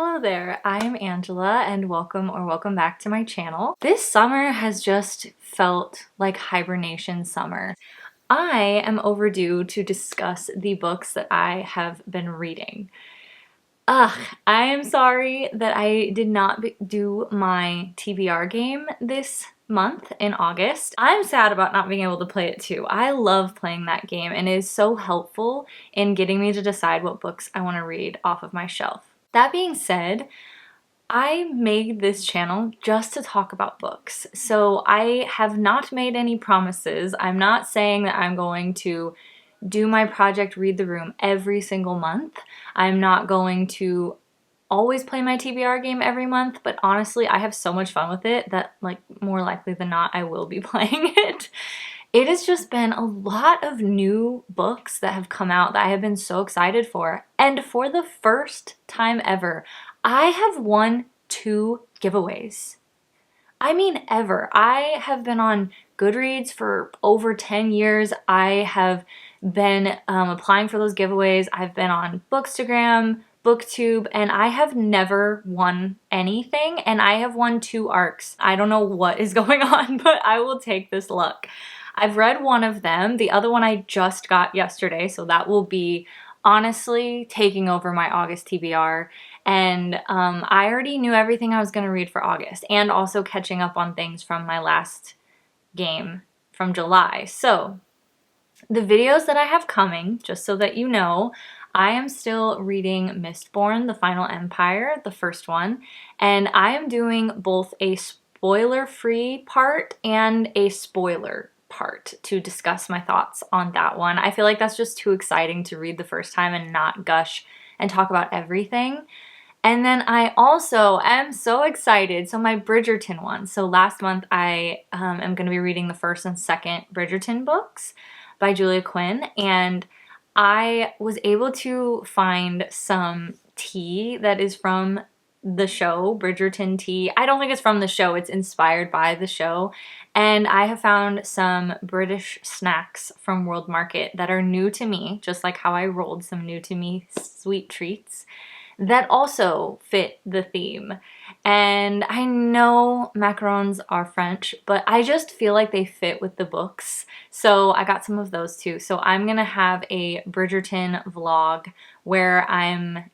Hello there, I'm Angela and welcome back to my channel. This summer has just felt like hibernation summer. I am overdue to discuss the books that I have been reading. I am sorry that I did not do my TBR game this month in August. I'm sad about not being able to play it too. I love playing that game and it is so helpful in getting me to decide what books I want to read off of my shelf. That being said, I made this channel just to talk about books. So I have not made any promises. I'm not saying that I'm going to do my project Read the Room every single month. I'm not going to always play my TBR game every month, but honestly, I have so much fun with it that more likely than not, I will be playing it. It has just been a lot of new books that have come out that I have been so excited for. And for the first time ever, I have won 2 giveaways. I mean ever. I have been on Goodreads for over 10 years. I have been applying for those giveaways. I've been on Bookstagram, BookTube, and I have never won anything, and I have won 2 ARCs. I don't know what is going on, but I will take this luck. I've read one of them. The other one I just got yesterday, so that will be honestly taking over my August TBR. And I already knew everything I was going to read for August and also catching up on things from my last game from July. So the videos that I have coming, just so that you know, I am still reading Mistborn, The Final Empire, the first one, and I am doing both a spoiler-free part and a spoiler part to discuss my thoughts on that one. I feel like that's just too exciting to read the first time and not gush and talk about everything. And then I also am so excited. So my Bridgerton one. So last month I am going to be reading the first and second Bridgerton books by Julia Quinn. And I was able to find some tea that is from the show, Bridgerton tea. I don't think it's from the show. It's inspired by the show. And I have found some British snacks from World Market that are new to me, just like how I rolled some new to me sweet treats that also fit the theme. And I know macarons are French, but I just feel like they fit with the books. So I got some of those too. So I'm gonna have a Bridgerton vlog where I'm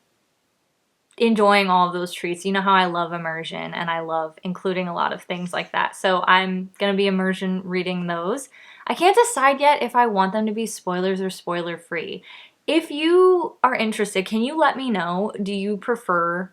enjoying all of those treats. You know how I love immersion and I love including a lot of things like that. So I'm gonna be immersion reading those. I can't decide yet if I want them to be spoilers or spoiler free. If you are interested, can you let me know? Do you prefer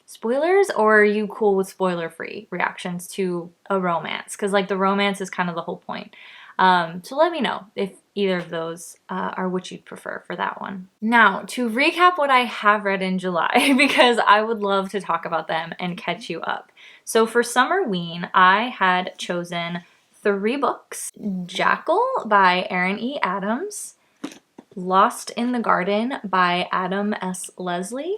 spoilers or are you cool with spoiler-free reactions to a romance? Because the romance is kind of the whole point. So let me know if either of those are what you'd prefer for that one. Now, to recap what I have read in July, because I would love to talk about them and catch you up. So for Summerween, I had chosen 3 books. Jackal by Erin E. Adams, Lost in the Garden by Adam S. Leslie,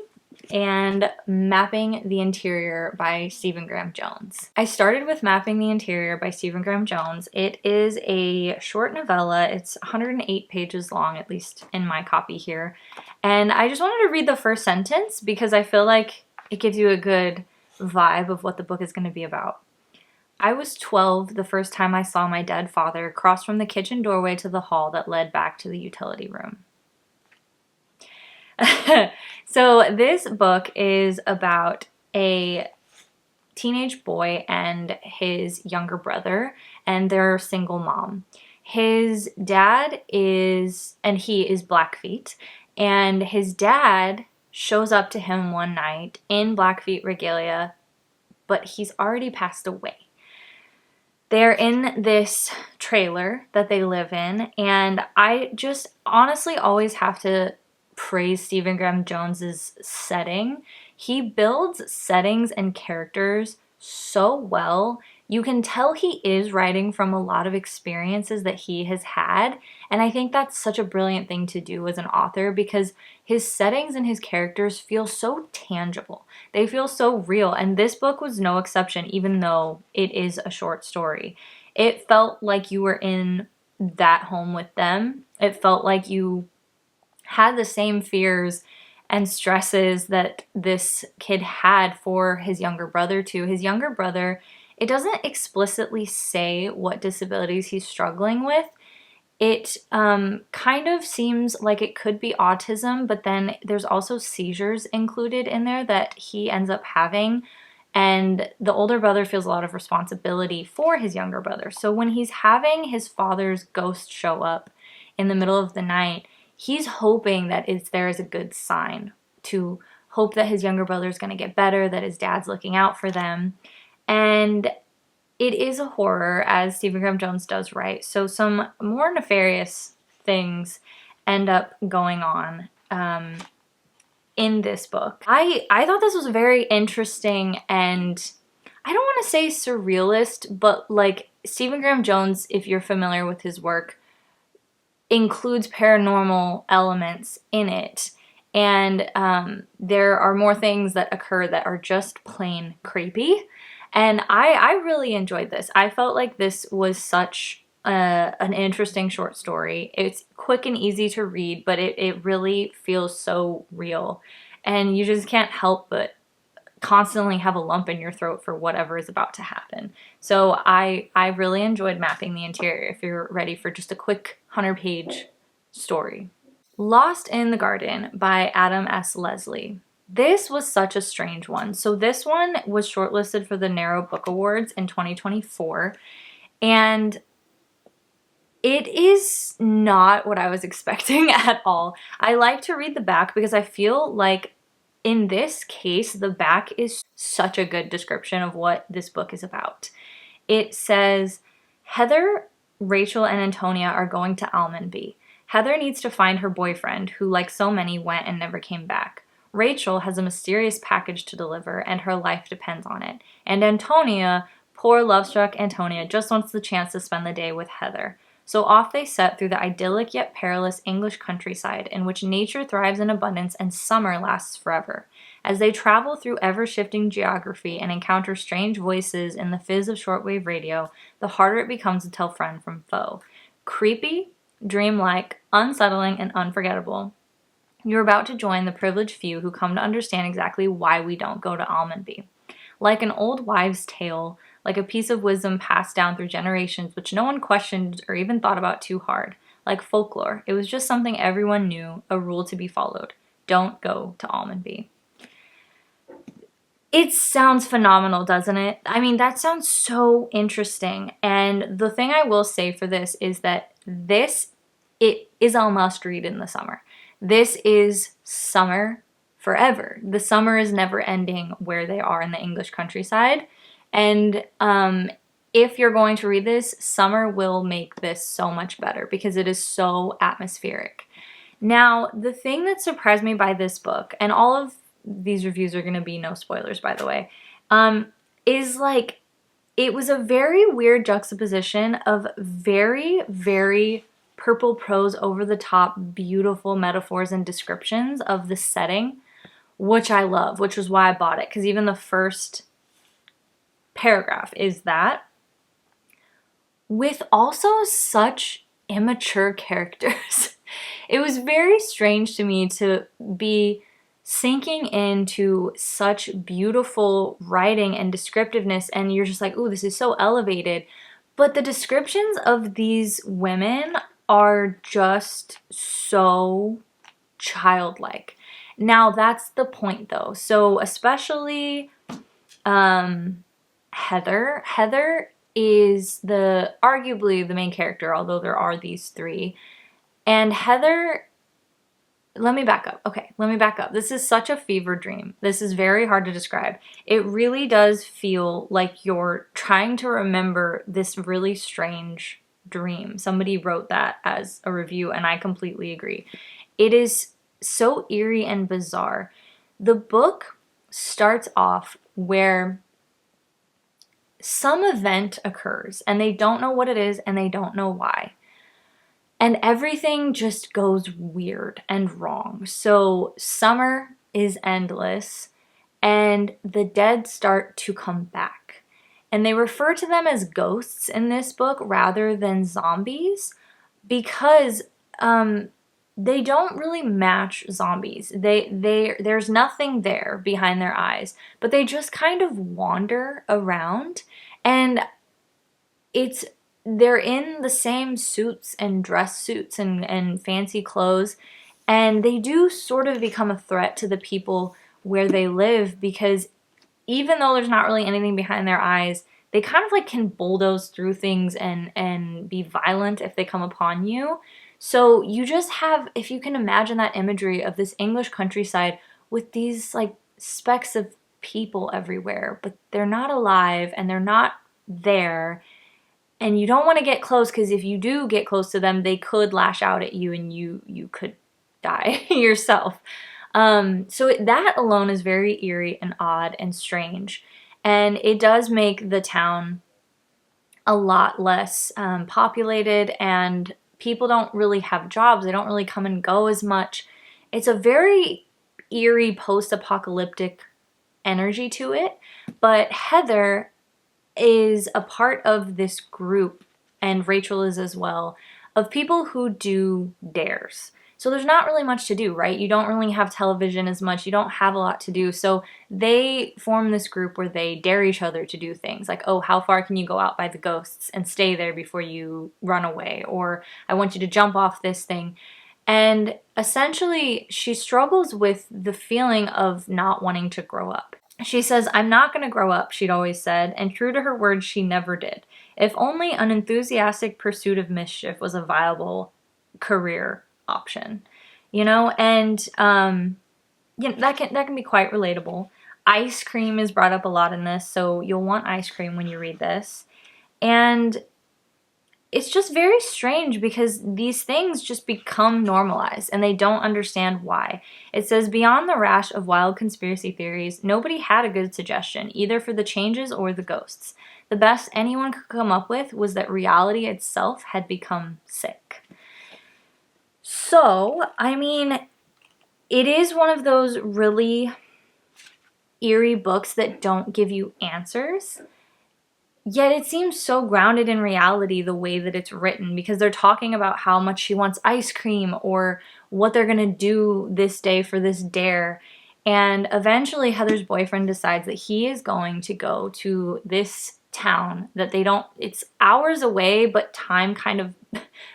and Mapping the Interior by Stephen Graham Jones. I started with Mapping the Interior by Stephen Graham Jones. It is a short novella. It's 108 pages long, at least in my copy here. And I just wanted to read the first sentence because I feel like it gives you a good vibe of what the book is going to be about. I was 12 the first time I saw my dead father cross from the kitchen doorway to the hall that led back to the utility room. So this book is about a teenage boy and his younger brother and their single mom. His dad is, and he is Blackfeet, and his dad shows up to him one night in Blackfeet regalia, but he's already passed away. They're in this trailer that they live in, and I just honestly always have to praise Stephen Graham Jones's setting. He builds settings and characters so well. You can tell he is writing from a lot of experiences that he has had, and I think that's such a brilliant thing to do as an author because his settings and his characters feel so tangible. They feel so real, and this book was no exception, even though it is a short story. It felt like you were in that home with them. It felt like you had the same fears and stresses that this kid had for his younger brother too. His younger brother, it doesn't explicitly say what disabilities he's struggling with. It kind of seems like it could be autism, but then there's also seizures included in there that he ends up having. And the older brother feels a lot of responsibility for his younger brother. So when he's having his father's ghost show up in the middle of the night, he's hoping that there is a good sign, to hope that his younger brother is going to get better, that his dad's looking out for them. And it is a horror, as Stephen Graham Jones does write. So some more nefarious things end up going on in this book. I thought this was very interesting, and I don't want to say surrealist, but like Stephen Graham Jones, if you're familiar with his work, includes paranormal elements in it. And there are more things that occur that are just plain creepy. And I really enjoyed this. I felt like this was such an interesting short story. It's quick and easy to read, but it really feels so real. And you just can't help but constantly have a lump in your throat for whatever is about to happen. So I really enjoyed Mapping the Interior if you're ready for just a quick 100-page story. Lost in the Garden by Adam S. Leslie. This was such a strange one. So this one was shortlisted for the Narrow Book Awards in 2024, and it is not what I was expecting at all. I like to read the back because I feel like in this case, the back is such a good description of what this book is about. It says, Heather, Rachel, and Antonia are going to Almondby. Heather needs to find her boyfriend, who, like so many, went and never came back. Rachel has a mysterious package to deliver, and her life depends on it. And Antonia, poor love-struck Antonia, just wants the chance to spend the day with Heather. So off they set through the idyllic yet perilous English countryside, in which nature thrives in abundance and summer lasts forever. As they travel through ever-shifting geography and encounter strange voices in the fizz of shortwave radio, the harder it becomes to tell friend from foe. Creepy, dreamlike, unsettling, and unforgettable. You're about to join the privileged few who come to understand exactly why we don't go to Almondby. Like an old wives' tale, like a piece of wisdom passed down through generations which no one questioned or even thought about too hard. Like folklore, it was just something everyone knew, a rule to be followed. Don't go to Almondby. It sounds phenomenal, doesn't it? I mean, that sounds so interesting. And the thing I will say for this is that it is a must read in the summer. This is summer forever. The summer is never ending where they are in the English countryside. And if you're going to read this, summer will make this so much better because it is so atmospheric. Now, the thing that surprised me by this book, and all of these reviews are going to be no spoilers, by the way, is like, it was a very weird juxtaposition of very, very purple prose, over the top, beautiful metaphors and descriptions of the setting, which I love, which was why I bought it, because even the first paragraph is that, with also such immature characters. It was very strange to me to be sinking into such beautiful writing and descriptiveness, and you're just like, ooh, this is so elevated. But the descriptions of these women are just so childlike. Now, that's the point, though. So especially Heather. Heather is arguably the main character, although there are these three. And Heather, let me back up. Okay, let me back up. This is such a fever dream. This is very hard to describe. It really does feel like you're trying to remember this really strange dream. Somebody wrote that as a review, and I completely agree. It is so eerie and bizarre. The book starts off where some event occurs, and they don't know what it is, and they don't know why. And everything just goes weird and wrong. So summer is endless, and the dead start to come back. And they refer to them as ghosts in this book rather than zombies, because they don't really match zombies. There's nothing there behind their eyes, but they just kind of wander around, and it's they're in the same suits and dress suits and fancy clothes, and they do sort of become a threat to the people where they live, because even though there's not really anything behind their eyes, they kind of like can bulldoze through things and be violent if they come upon you. So you just have, if you can imagine that imagery of this English countryside with these like specks of people everywhere, but they're not alive and they're not there. And you don't want to get close, because if you do get close to them, they could lash out at you and you could die yourself. So that alone is very eerie and odd and strange. And it does make the town a lot less populated, and people don't really have jobs. They don't really come and go as much. It's a very eerie post-apocalyptic energy to it. But Heather is a part of this group, and Rachel is as well, of people who do dares. So there's not really much to do, right? You don't really have television as much. You don't have a lot to do. So they form this group where they dare each other to do things like, oh, how far can you go out by the ghosts and stay there before you run away? Or I want you to jump off this thing. And essentially, she struggles with the feeling of not wanting to grow up. She says, I'm not going to grow up, she'd always said, and true to her word, she never did. If only an enthusiastic pursuit of mischief was a viable career option, and that can be quite relatable. Ice cream is brought up a lot in this, so you'll want ice cream when you read this. And it's just very strange because these things just become normalized and they don't understand why. It says, beyond the rash of wild conspiracy theories, nobody had a good suggestion, either for the changes or the ghosts. The best anyone could come up with was that reality itself had become sick. So, I mean, it is one of those really eerie books that don't give you answers. Yet it seems so grounded in reality the way that it's written, because they're talking about how much she wants ice cream or what they're going to do this day for this dare. And eventually Heather's boyfriend decides that he is going to go to this town that it's hours away, but time kind of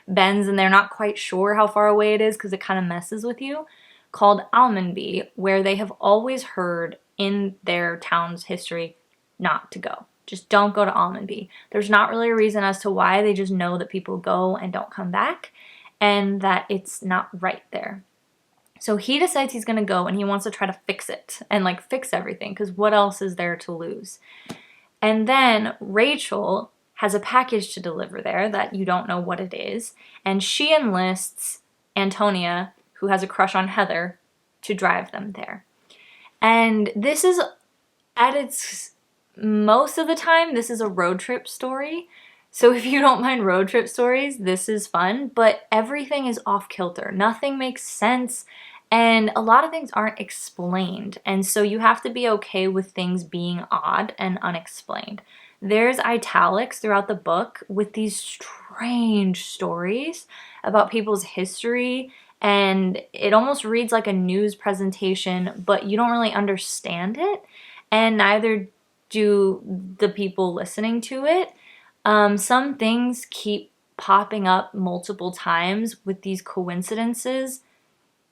bends and they're not quite sure how far away it is because it kind of messes with you, called Almonby, where they have always heard in their town's history not to go. Just don't go to Almonby. There's not really a reason as to why. They just know that people go and don't come back and that it's not right there. So he decides he's going to go and he wants to try to fix it and like fix everything, because what else is there to lose? And then Rachel has a package to deliver there that you don't know what it is. And she enlists Antonia, who has a crush on Heather, to drive them there. And this is at its most of the time, this is a road trip story. So if you don't mind road trip stories, this is fun, but everything is off kilter. Nothing makes sense, and a lot of things aren't explained. And so you have to be okay with things being odd and unexplained. There's italics throughout the book with these strange stories about people's history, and it almost reads like a news presentation, but you don't really understand it, and neither do the people listening to it. Some things keep popping up multiple times with these coincidences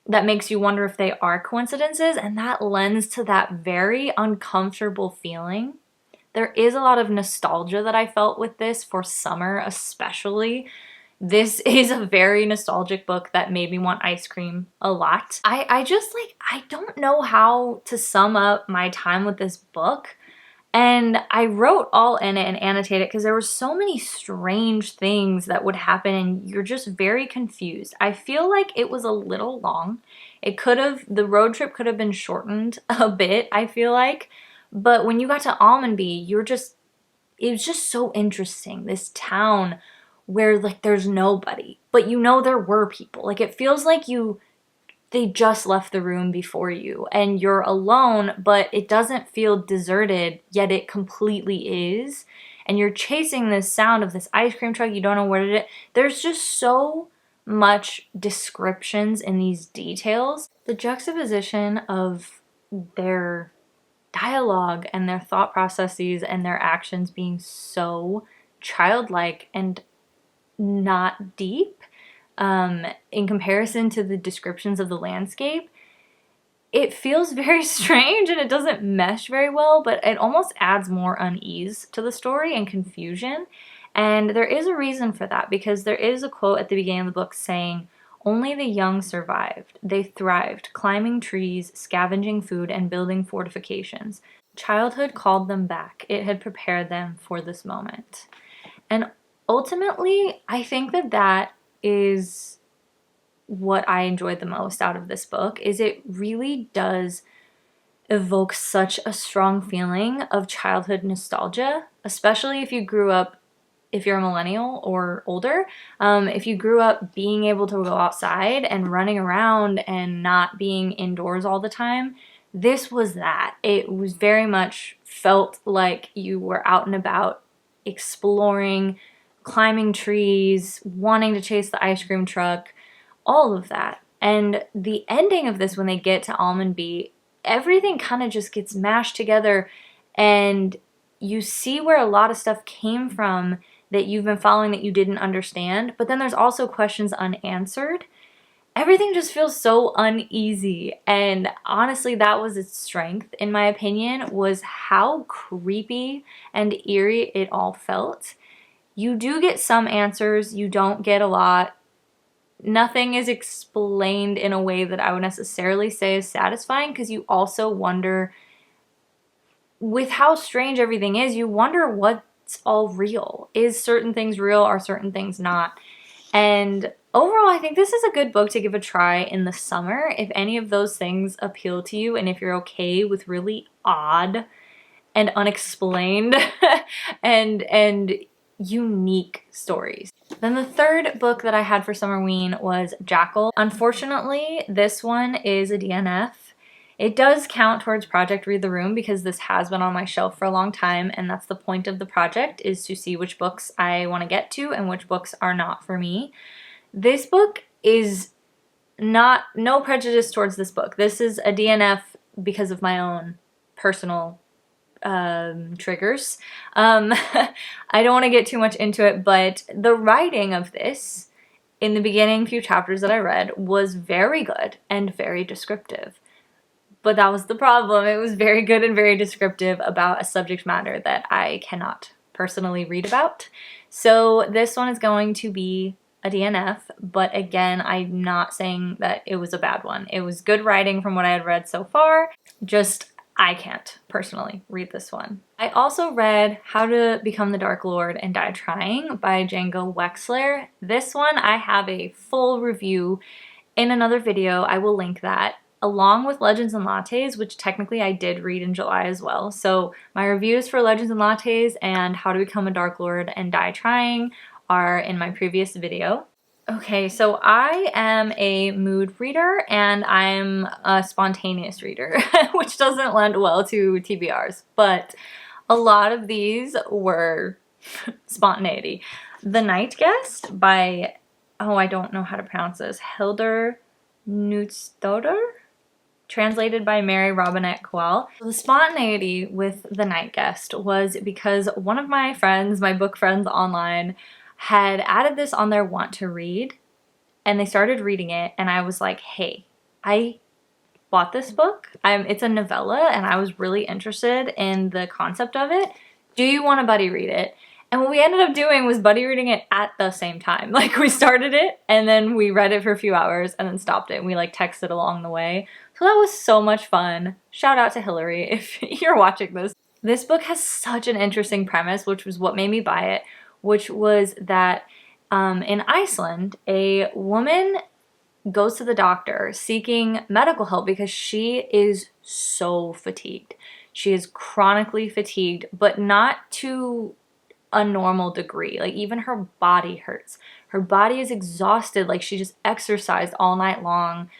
that makes you wonder if they are coincidences, and that lends to that very uncomfortable feeling. There is a lot of nostalgia that I felt with this for summer especially. This is a very nostalgic book that made me want ice cream a lot. I don't know how to sum up my time with this book. And I wrote all in it and annotated because there were so many strange things that would happen and you're just very confused. I feel like it was a little long. The road trip could have been shortened a bit, I feel like. But when you got to Almonby, it was just so interesting. This town where like there's nobody, but there were people. Like it feels like they just left the room before you and you're alone, but it doesn't feel deserted, yet it completely is. And you're chasing this sound of this ice cream truck. You don't know what it is. There's just so much descriptions in these details. The juxtaposition of their dialogue and their thought processes and their actions being so childlike and not deep in comparison to the descriptions of the landscape, it feels very strange and it doesn't mesh very well, but it almost adds more unease to the story and confusion. And there is a reason for that, because there is a quote at the beginning of the book saying, "Only the young survived. They thrived, climbing trees, scavenging food, and building fortifications. Childhood called them back. It had prepared them for this moment." And ultimately, I think that that is what I enjoyed the most out of this book, is it really does evoke such a strong feeling of childhood nostalgia, especially if you grew up, if you're a millennial or older, if you grew up being able to go outside and running around and not being indoors all the time. This was that. It was very much felt like you were out and about exploring, climbing trees, wanting to chase the ice cream truck, all of that. And the ending of this, when they get to Almond Bee, everything kind of just gets mashed together, and you see where a lot of stuff came from that you've been following that you didn't understand, but then there's also questions unanswered. Everything just feels so uneasy, and honestly, that was its strength, in my opinion, was how creepy and eerie it all felt. You do get some answers, you don't get a lot. Nothing is explained in a way that I would necessarily say is satisfying, because you also wonder, with how strange everything is, you wonder what's all real. Is certain things real? Are certain things not? And overall, I think this is a good book to give a try in the summer if any of those things appeal to you, and if you're okay with really odd and unexplained and unique stories. Then the third book that I had for Summerween was Jackal. Unfortunately, this one is a DNF. It does count towards Project Read the Room, because this has been on my shelf for a long time, and that's the point of the project, is to see which books I want to get to and which books are not for me. This book is not, no prejudice towards this book. This is a DNF because of my own personal triggers. I don't want to get too much into it, but the writing of this in the beginning few chapters that I read was very good and very descriptive. But that was the problem. It was very good and very descriptive about a subject matter that I cannot personally read about. So this one is going to be a DNF, but again, I'm not saying that it was a bad one. It was good writing from what I had read so far, just I can't personally read this one. I also read How to Become the Dark Lord and Die Trying by Django Wexler. This one I have a full review in another video. I will link that, along with Legends and Lattes, which technically I did read in July as well. So my reviews for Legends and Lattes and How to Become a Dark Lord and Die Trying are in my previous video. Okay, so I am a mood reader and I'm a spontaneous reader, which doesn't lend well to TBRs, but a lot of these were spontaneity. The Night Guest by, oh, I don't know how to pronounce this, Hildur Knudstøtter, translated by Mary Robinette Kowal. The spontaneity with The Night Guest was because one of my friends, my book friends online, had added this on their want to read, and they started reading it, and I was like, hey, I bought this book. It's a novella, and I was really interested in the concept of it. Do you want to buddy read it? And what we ended up doing was buddy reading it at the same time. Like, we started it, and then we read it for a few hours, and then stopped it, and we like texted along the way. So that was so much fun. Shout out to Hillary if you're watching this. This book has such an interesting premise, which was what made me buy it, which was that in Iceland, a woman goes to the doctor seeking medical help because she is so fatigued. She is chronically fatigued, but not to a normal degree. Like, even her body hurts. Her body is exhausted. Like, she just exercised all night long,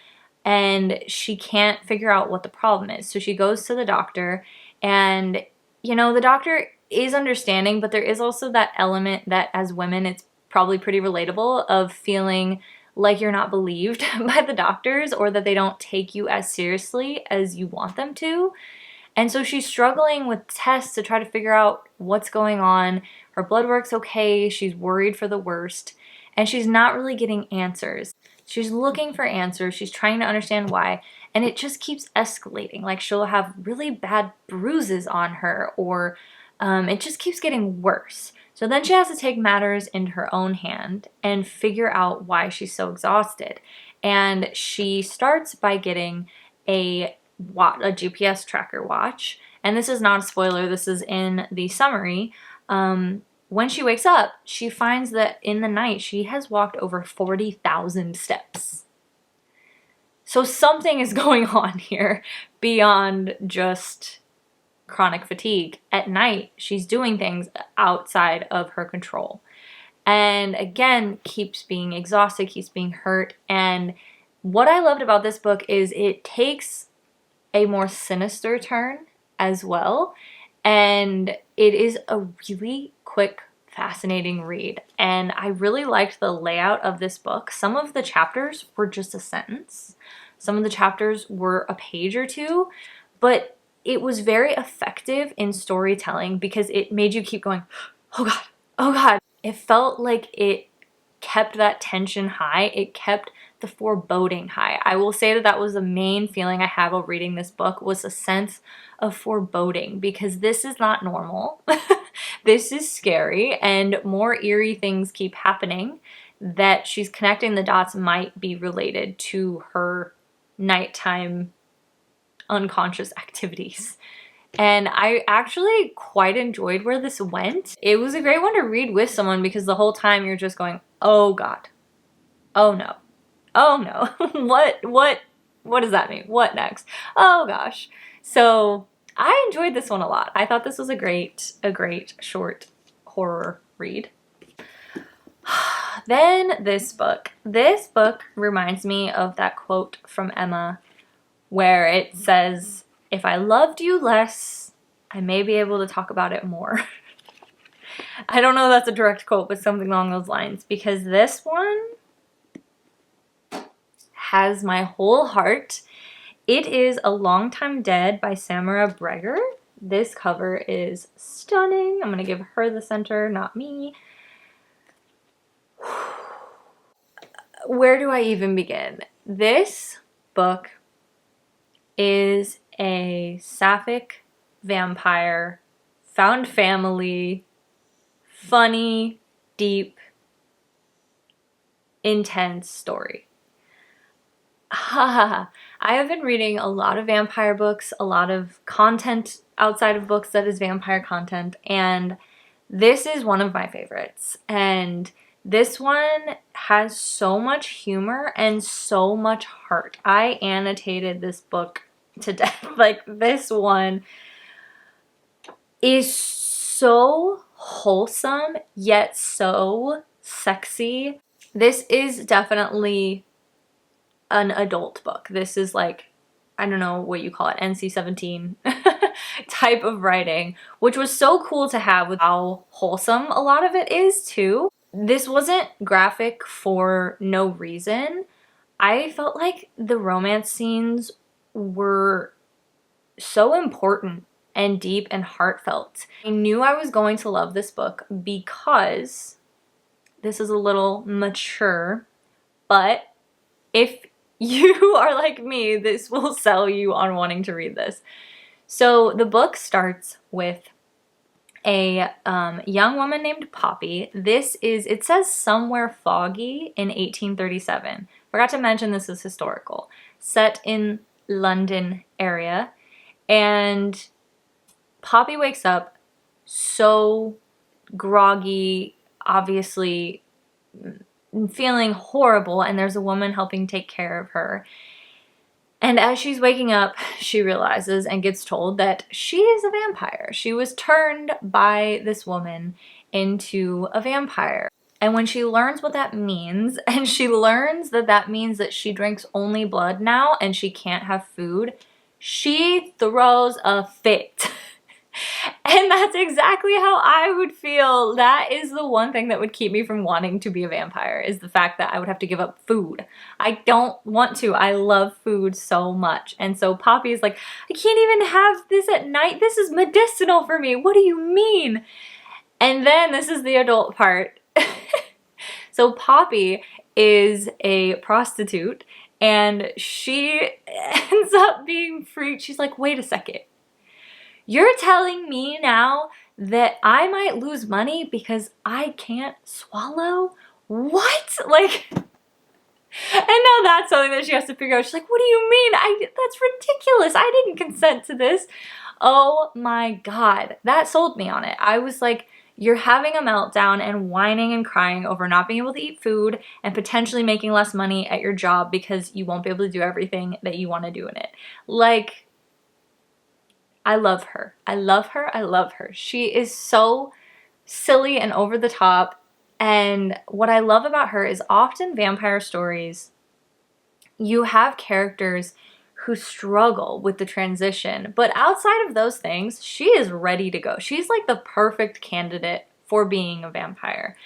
and she can't figure out what the problem is. So she goes to the doctor, and, you know, the doctor is understanding, but there is also that element that as women, it's probably pretty relatable, of feeling like you're not believed by the doctors, or that they don't take you as seriously as you want them to. And so she's struggling with tests to try to figure out what's going on. Her blood work's okay, she's worried for the worst, and she's not really getting answers. She's looking for answers, she's trying to understand why, and it just keeps escalating. Like, she'll have really bad bruises on her, or it just keeps getting worse. So then she has to take matters into her own hand and figure out why she's so exhausted. And she starts by getting a GPS tracker watch. And this is not a spoiler, this is in the summary. When she wakes up, she finds that in the night she has walked over 40,000 steps. So something is going on here beyond just chronic fatigue. At night, she's doing things outside of her control. And again, keeps being exhausted, keeps being hurt. And what I loved about this book is it takes a more sinister turn as well. And it is a really quick, fascinating read. And I really liked the layout of this book. Some of the chapters were just a sentence. Some of the chapters were a page or two, but it was very effective in storytelling because it made you keep going, oh God, oh God. It felt like it kept that tension high. It kept the foreboding high. I will say that that was the main feeling I had while reading this book, was a sense of foreboding, because this is not normal. This is scary, and more eerie things keep happening that she's connecting the dots might be related to her nighttime unconscious activities. And I actually quite enjoyed where this went. It was a great one to read with someone because the whole time you're just going, oh God, oh no, oh no, what does that mean? What next? Oh gosh. So I enjoyed this one a lot. I thought this was a great short horror read. Then this book reminds me of that quote from Emma where it says, if I loved you less, I may be able to talk about it more. I don't know if that's a direct quote, but something along those lines, because this one has my whole heart. It is A Long Time Dead by Samara Breger. This cover is stunning. I'm going to give her the center, not me. Where do I even begin? This book is a sapphic vampire, found family, funny, deep, intense story. I have been reading a lot of vampire books, a lot of content outside of books that is vampire content, and this is one of my favorites. And this one has so much humor and so much heart. I annotated this book to death. Like, this one is so wholesome yet so sexy. This is definitely an adult book. This is like, I don't know what you call it, NC-17 type of writing, which was so cool to have with how wholesome a lot of it is too. This wasn't graphic for no reason. I felt like the romance scenes were so important and deep and heartfelt. I knew I was going to love this book because this is a little mature, but if you are like me, this will sell you on wanting to read this. So the book starts with a young woman named Poppy. It says somewhere foggy in 1837. Forgot to mention this is historical. Set in London area. And Poppy wakes up so groggy, obviously feeling horrible, and there's a woman helping take care of her. And as she's waking up, she realizes and gets told that she is a vampire. She was turned by this woman into a vampire. And when she learns what that means, and she learns that that means that she drinks only blood now and she can't have food, she throws a fit. And That's exactly how I would feel. That is the one thing that would keep me from wanting to be a vampire, is the fact that I would have to give up food. I don't want to. I love food so much. And so Poppy is like, I can't even have this at night. This is medicinal for me. What do you mean? And then this is the adult part. So Poppy is a prostitute and she ends up being freaked. She's like, wait a second. You're telling me now that I might lose money because I can't swallow? What? Like, and now that's something that she has to figure out. She's like, what do you mean? That's ridiculous. I didn't consent to this. Oh my God. That sold me on it. I was like, you're having a meltdown and whining and crying over not being able to eat food and potentially making less money at your job because you won't be able to do everything that you want to do in it. Like, I love her. I love her. I love her. She is so silly and over the top. And what I love about her is often vampire stories, you have characters who struggle with the transition. But outside of those things, she is ready to go. She's like the perfect candidate for being a vampire.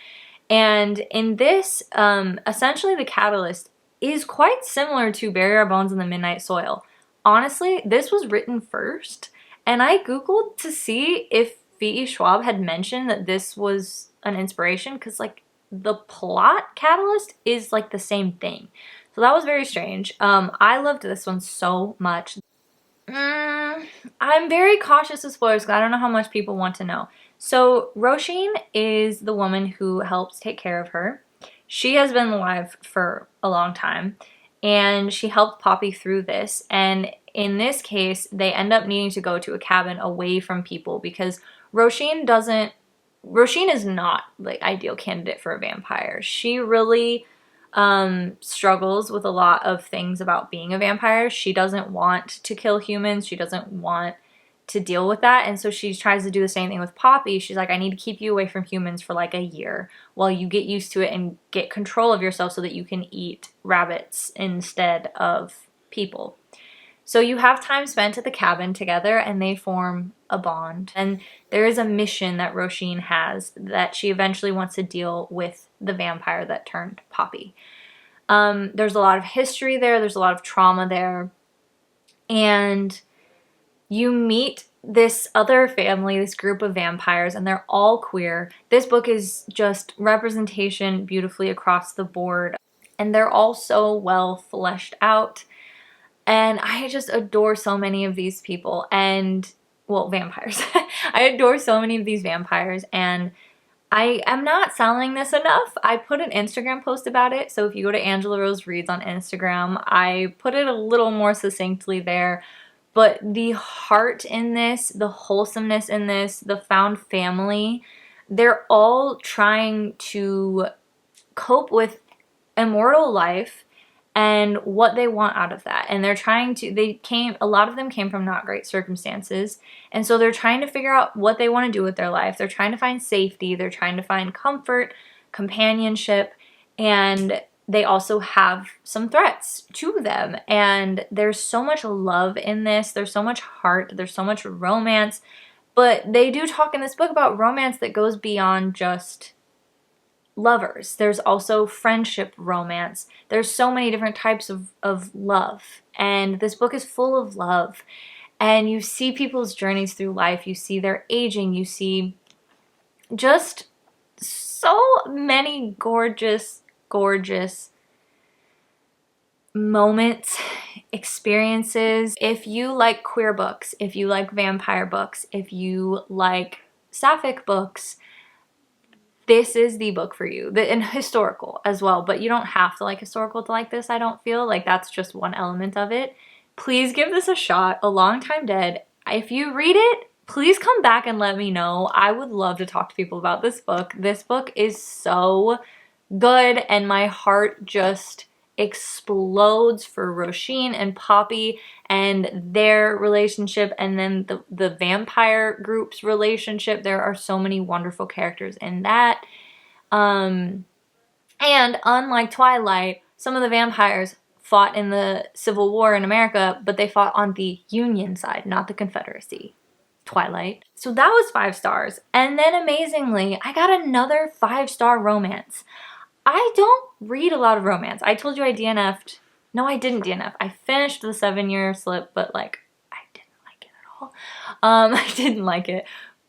And in this, essentially the catalyst is quite similar to Bury Our Bones in the Midnight Soil. Honestly, this was written first. And I Googled to see if V.E. Schwab had mentioned that this was an inspiration, because like the plot catalyst is like the same thing. So that was very strange. I loved this one so much. I'm very cautious with spoilers because I don't know how much people want to know. So Roisin is the woman who helps take care of her. She has been alive for a long time and she helped Poppy through this. And in this case, they end up needing to go to a cabin away from people because Roisin is not the ideal candidate for a vampire. She really struggles with a lot of things about being a vampire. She doesn't want to kill humans. She doesn't want to deal with that. And so she tries to do the same thing with Poppy. She's like, I need to keep you away from humans for like a year while you get used to it and get control of yourself so that you can eat rabbits instead of people. So you have time spent at the cabin together and they form a bond. And there is a mission that Roisin has that she eventually wants to deal with the vampire that turned Poppy. There's a lot of history there. There's a lot of trauma there. And you meet this other family, this group of vampires, and they're all queer. This book is just representation beautifully across the board. And they're all so well fleshed out. And I just adore so many of these people and, well, vampires. I adore so many of these vampires and I am not selling this enough. I put an Instagram post about it. So if you go to Angela Rose Reads on Instagram, I put it a little more succinctly there. But the heart in this, the wholesomeness in this, the found family, they're all trying to cope with immortal life and what they want out of that. And they're trying to, a lot of them came from not great circumstances. And so they're trying to figure out what they want to do with their life. They're trying to find safety. They're trying to find comfort, companionship, and they also have some threats to them. And there's so much love in this. There's so much heart. There's so much romance. But they do talk in this book about romance that goes beyond just lovers. There's also friendship romance. There's so many different types of love. And this book is full of love. And you see people's journeys through life. You see their aging. You see just so many gorgeous, gorgeous moments, experiences. If you like queer books, if you like vampire books, if you like sapphic books, this is the book for you. And historical as well, but you don't have to like historical to like this, I don't feel. Like that's just one element of it. Please give this a shot. A Long Time Dead. If you read it, please come back and let me know. I would love to talk to people about this book. This book is so good and my heart just explodes for Roisin and Poppy and their relationship, and then the vampire group's relationship. There are so many wonderful characters in that. And unlike Twilight, some of the vampires fought in the Civil War in America, but they fought on the Union side, not the Confederacy. Twilight. So that was 5 stars. And then amazingly, I got another 5-star romance. I don't read a lot of romance. I told you I DNF'd. No, I didn't DNF. I finished the 7-year slip, but like, I didn't like it at all. I didn't like it.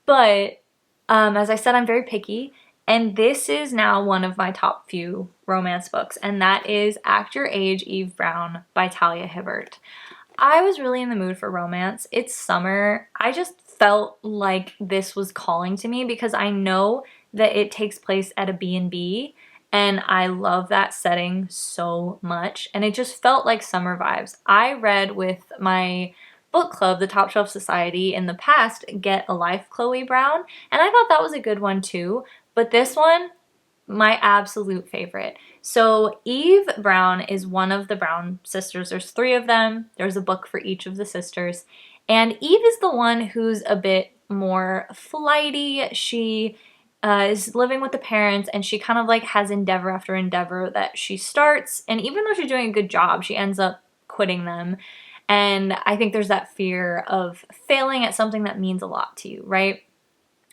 But as I said, I'm very picky. And this is now one of my top few romance books. And that is Act Your Age, Eve Brown by Talia Hibbert. I was really in the mood for romance. It's summer. I just felt like this was calling to me because I know that it takes place at a B&B. And I love that setting so much. And it just felt like summer vibes. I read with my book club, the Top Shelf Society, in the past, Get a Life, Chloe Brown. And I thought that was a good one too. But this one, my absolute favorite. So Eve Brown is one of the Brown sisters. There's 3 of them. There's a book for each of the sisters. And Eve is the one who's a bit more flighty. She is living with the parents, and she kind of like has endeavor after endeavor that she starts, and even though she's doing a good job, she ends up quitting them. And I think there's that fear of failing at something that means a lot to you, right?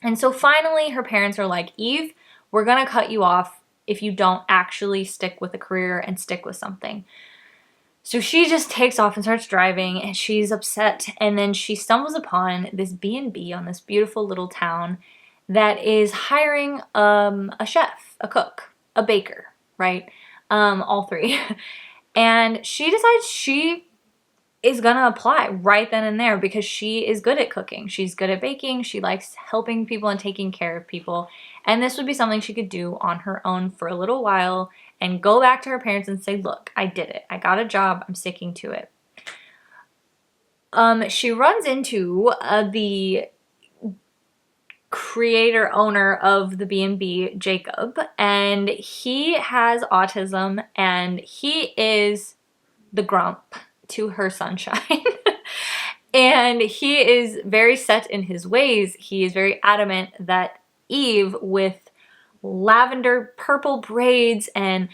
And so finally her parents are like, Eve, we're gonna cut you off if you don't actually stick with a career and stick with something. So she just takes off and starts driving, and she's upset, and then she stumbles upon this B&B on this beautiful little town that is hiring a chef, a cook, a baker, right? All 3. And she decides she is gonna apply right then and there because she is good at cooking. She's good at baking. She likes helping people and taking care of people. And this would be something she could do on her own for a little while and go back to her parents and say, look, I did it. I got a job. I'm sticking to it. She runs into the creator owner of the B&B, Jacob, and he has autism, and he is the grump to her sunshine. And he is very set in his ways. He is very adamant that Eve, with lavender purple braids and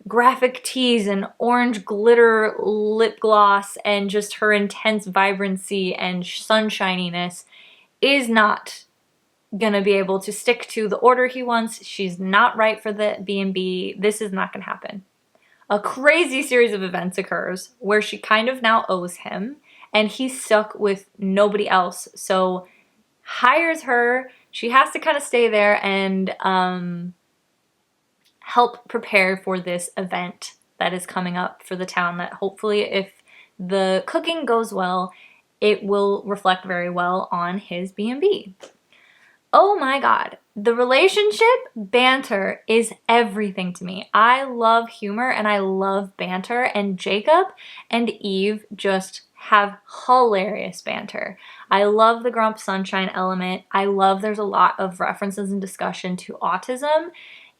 graphic tees and orange glitter lip gloss and just her intense vibrancy and sunshininess, is not gonna be able to stick to the order he wants. She's not right for the B&B. This is not gonna happen. A crazy series of events occurs where she kind of now owes him, and he's stuck with nobody else. So hires her. She has to kind of stay there and help prepare for this event that is coming up for the town that hopefully, if the cooking goes well, it will reflect very well on his B&B. Oh my God, the relationship banter is everything to me. I love humor and I love banter, and Jacob and Eve just have hilarious banter. I love the grump sunshine element. I love there's a lot of references and discussion to autism,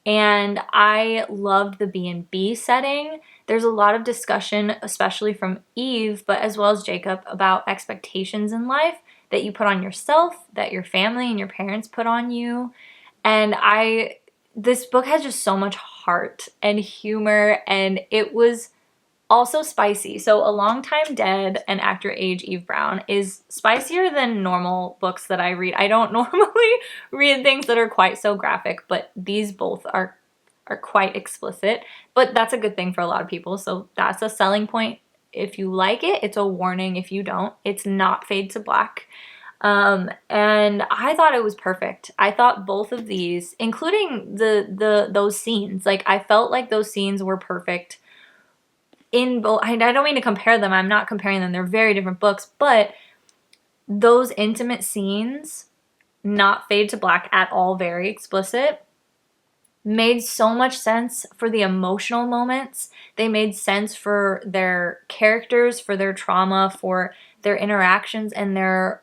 and I loved the B&B setting. There's a lot of discussion, especially from Eve, but as well as Jacob, about expectations in life that you put on yourself, that your family and your parents put on you. And this book has just so much heart and humor, and it was also spicy. So A Long Time Dead and Act Your Age, Eve Brown is spicier than normal books that I read. I don't normally read things that are quite so graphic, but these both are quite explicit. But that's a good thing for a lot of people, so that's a selling point. If you like it, it's a warning if you don't. It's not fade to black. And I thought it was perfect. I thought both of these, including those scenes, like I felt like those scenes were perfect in both. I don't mean to compare them. I'm not comparing them. They're very different books, but those intimate scenes, not fade to black at all, very explicit, made so much sense for the emotional moments. They made sense for their characters, for their trauma, for their interactions, and their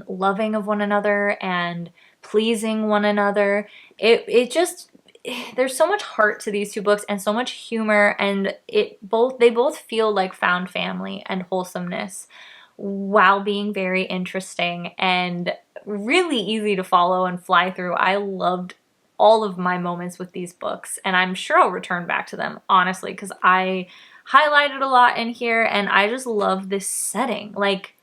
loving of one another and pleasing one another. It just, there's so much heart to these 2 books and so much humor, and they both feel like found family and wholesomeness while being very interesting and really easy to follow and fly through. I loved all of my moments with these books, and I'm sure I'll return back to them, honestly, because I highlighted a lot in here, and I just love this setting. Like,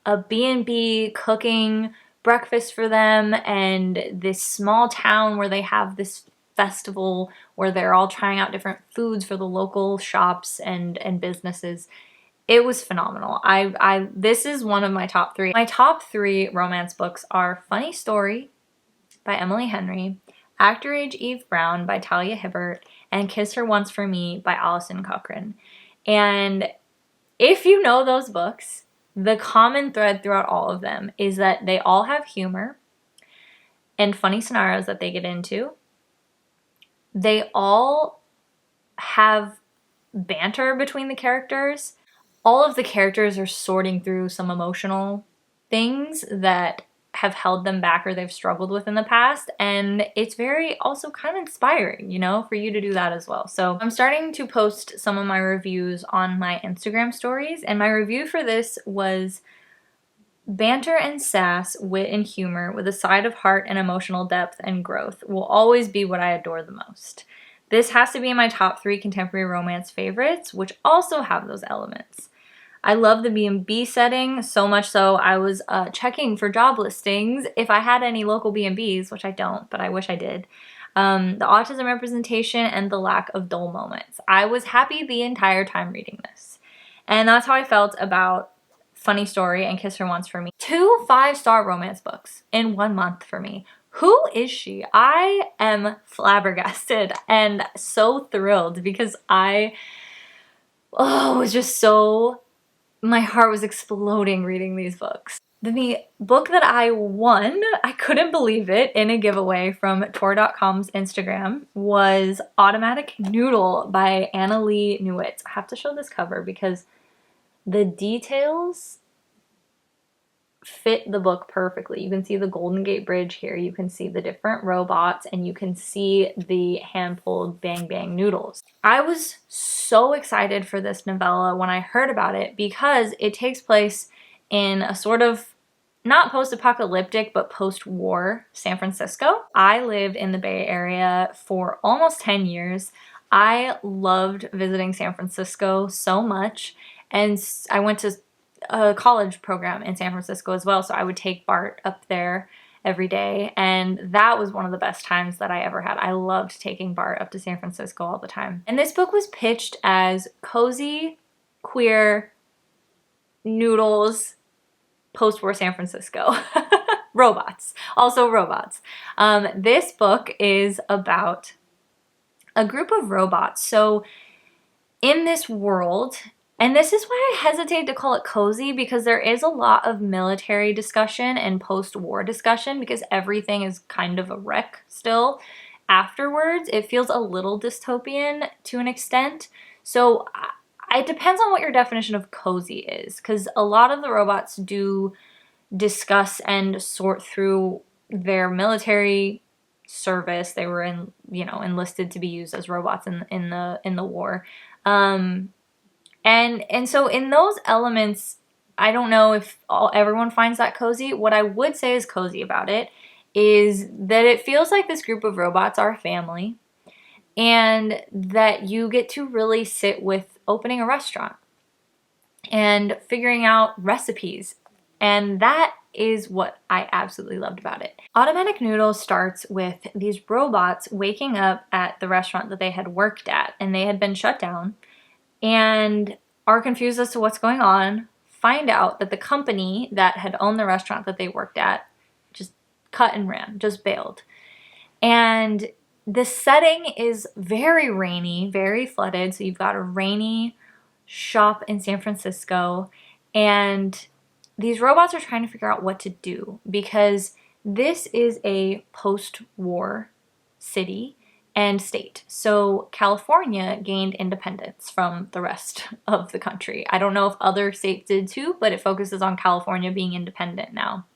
a B&B cooking breakfast for them, and this small town where they have this festival where they're all trying out different foods for the local shops and businesses. It was phenomenal. This is one of my top three. My top three romance books are Funny Story by Emily Henry, Actor Age Eve Brown by Talia Hibbert, and Kiss Her Once for Me by Allison Cochran. And if you know those books, the common thread throughout all of them is that they all have humor and funny scenarios that they get into. They all have banter between the characters. All of the characters are sorting through some emotional things that have held them back or they've struggled with in the past, and it's very also kind of inspiring, you know, for you to do that as well. So I'm starting to post some of my reviews on my Instagram stories, and my review for this was banter and sass, wit and humor with a side of heart and emotional depth and growth will always be what I adore the most. This has to be in my top three contemporary romance favorites, which also have those elements. I love the B&B setting, so much so I was checking for job listings if I had any local B&Bs, which I don't, but I wish I did. The autism representation and the lack of dull moments. I was happy the entire time reading this. And that's how I felt about Funny Story and Kiss Her Once for Me. 2 5-star romance books in 1 month for me. Who is she? I am flabbergasted and so thrilled because I was just so... my heart was exploding reading these books. The book that I won, I couldn't believe it, in a giveaway from Tor.com's Instagram was Automatic Noodle by Anna Lee Newitz. I have to show this cover because the details fit the book perfectly. You can see the Golden Gate Bridge here, you can see the different robots, and you can see the hand-pulled Bang Bang noodles. I was so excited for this novella when I heard about it because it takes place in a sort of not post-apocalyptic but post-war San Francisco. I lived in the Bay Area for almost 10 years. I loved visiting San Francisco so much, and I went to a college program in San Francisco as well, so I would take BART up there every day, and that was one of the best times that I ever had. I loved taking BART up to San Francisco all the time. And this book was pitched as cozy, queer, noodles, post-war San Francisco. Robots. Also robots. This book is about a group of robots. So in this world, and this is why I hesitate to call it cozy, because there is a lot of military discussion and post-war discussion because everything is kind of a wreck still. Afterwards, it feels a little dystopian to an extent. So it depends on what your definition of cozy is, because a lot of the robots do discuss and sort through their military service. They were enlisted to be used as robots in the war. And so in those elements, I don't know if everyone finds that cozy. What I would say is cozy about it is that it feels like this group of robots are a family, and that you get to really sit with opening a restaurant and figuring out recipes. And that is what I absolutely loved about it. Automatic Noodle starts with these robots waking up at the restaurant that they had worked at, and they had been shut down, and are confused as to what's going on, find out that the company that had owned the restaurant that they worked at just cut and ran, just bailed. And the setting is very rainy, very flooded, so you've got a rainy shop in San Francisco, and these robots are trying to figure out what to do because this is a post-war city and state. So California gained independence from the rest of the country. I don't know if other states did too, but it focuses on California being independent now.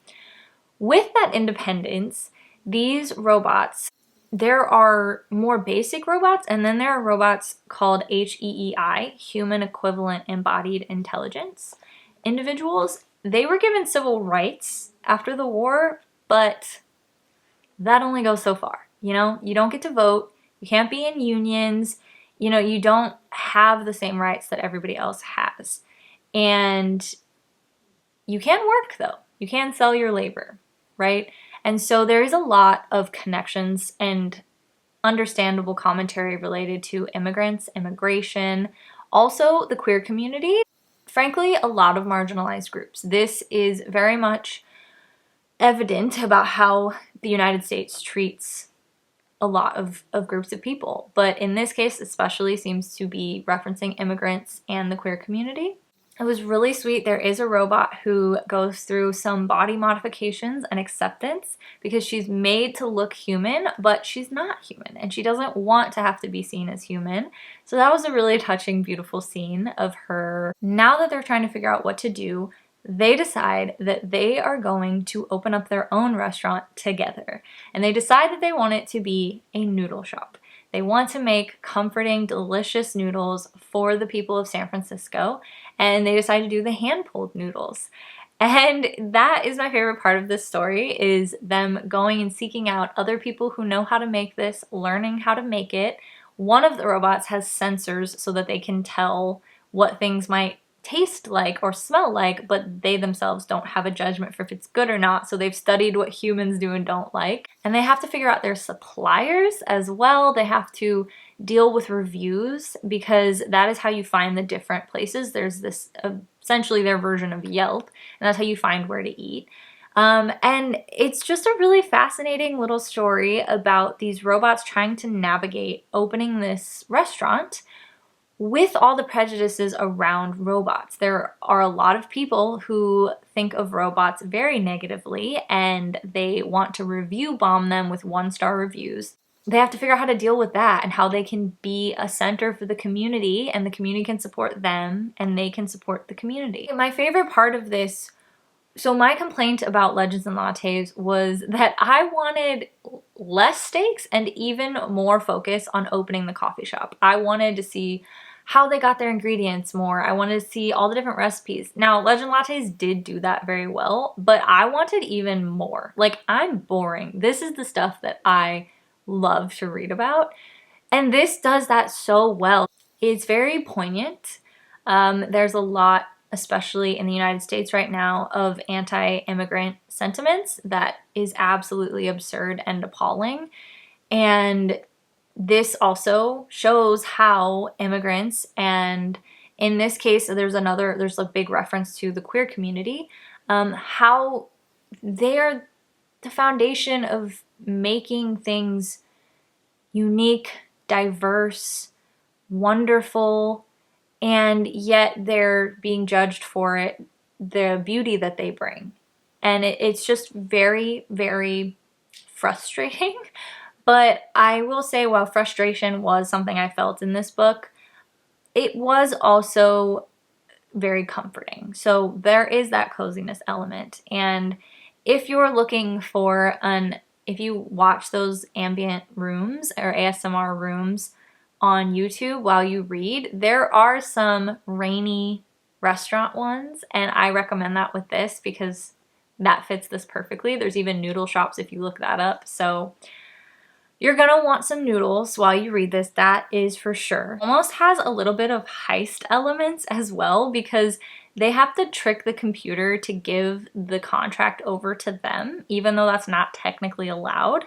With that independence, these robots, there are more basic robots, and then there are robots called HEEI, Human Equivalent Embodied Intelligence individuals. They were given civil rights after the war, but that only goes so far. You know, you don't get to vote, you can't be in unions, you know, you don't have the same rights that everybody else has. And You can work though. You can sell your labor, right? And so there is a lot of connections and understandable commentary related to immigrants, immigration, also the queer community, frankly, a lot of marginalized groups. This is very much evident about how the United States treats a lot of groups of people, but in this case especially seems to be referencing immigrants and the queer community. It was really sweet. There is a robot who goes through some body modifications and acceptance because she's made to look human, but she's not human and she doesn't want to have to be seen as human. So that was a really touching, beautiful scene of her. Now that they're trying to figure out what to do, they decide that they are going to open up their own restaurant together. And they decide that they want it to be a noodle shop. They want to make comforting, delicious noodles for the people of San Francisco, and they decide to do the hand-pulled noodles. And that is my favorite part of this story, is them going and seeking out other people who know how to make this, learning how to make it. One of the robots has sensors so that they can tell what things might taste like or smell like, but they themselves don't have a judgment for if it's good or not, so they've studied what humans do and don't like. And they have to figure out their suppliers as well. They have to deal with reviews because that is how you find the different places. There's this essentially their version of Yelp, and that's how you find where to eat. And it's just a really fascinating little story about these robots trying to navigate opening this restaurant with all the prejudices around robots. There are a lot of people who think of robots very negatively and they want to review bomb them with 1-star reviews. They have to figure out how to deal with that and how they can be a center for the community, and the community can support them and they can support the community. My favorite part of this, so my complaint about Legends and Lattes was that I wanted less stakes and even more focus on opening the coffee shop. I wanted to see how they got their ingredients more. I wanted to see all the different recipes. Now, Legend Lattes did do that very well, but I wanted even more. Like, I'm boring. This is the stuff that I love to read about, and this does that so well. It's very poignant. There's a lot, especially in the United States right now, of anti-immigrant sentiments that is absolutely absurd and appalling. And this also shows how immigrants, and in this case, there's a big reference to the queer community, how they are the foundation of making things unique, diverse, wonderful, and yet they're being judged for it, the beauty that they bring. And it's just very, very frustrating. But I will say, while frustration was something I felt in this book, it was also very comforting. So there is that coziness element. And if you're looking for if you watch those ambient rooms or ASMR rooms on YouTube while you read, there are some rainy restaurant ones, and I recommend that with this because that fits this perfectly. There's even noodle shops if you look that up. So you're gonna want some noodles while you read this, that is for sure. Almost has a little bit of heist elements as well because they have to trick the computer to give the contract over to them, even though that's not technically allowed.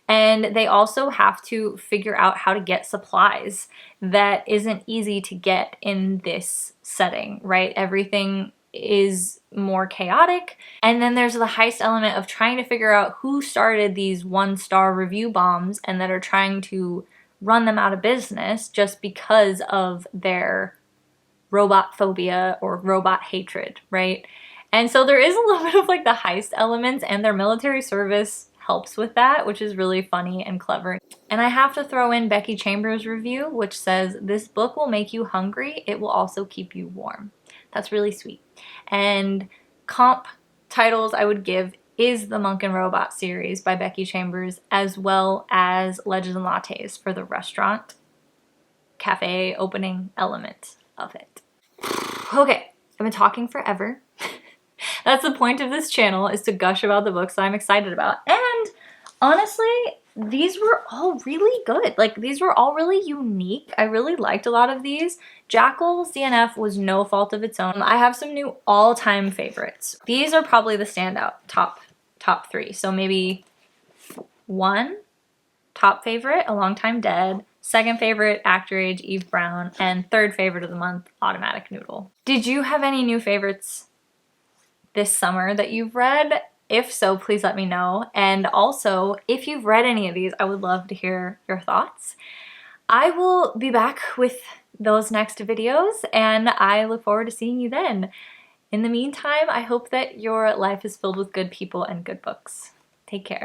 And they also have to figure out how to get supplies that isn't easy to get in this setting, right? Everything is more chaotic. And then there's the heist element of trying to figure out who started these 1-star review bombs and that are trying to run them out of business just because of their robot phobia or robot hatred, right? And so there is a little bit of like the heist elements, and their military service helps with that, which is really funny and clever. And I have to throw in Becky Chambers' review, which says, "This book will make you hungry. It will also keep you warm." That's really sweet. And comp titles I would give is the Monk and Robot series by Becky Chambers, as well as Legends and Lattes for the restaurant cafe opening element of it. Okay, I've been talking forever. That's the point of this channel, is to gush about the books that I'm excited about. And honestly, these were all really good. Like, these were all really unique. I really liked a lot of these. Jackal's DNF was no fault of its own. I have some new all-time favorites. These are probably the standout top three. So maybe 1, top favorite, A Long Time Dead. Second favorite, Actor Age, Eve Brown. And third favorite of the month, Automatic Noodle. Did you have any new favorites this summer that you've read? If so, please let me know. And also, if you've read any of these, I would love to hear your thoughts. I will be back with those next videos, and I look forward to seeing you then. In the meantime, I hope that your life is filled with good people and good books. Take care.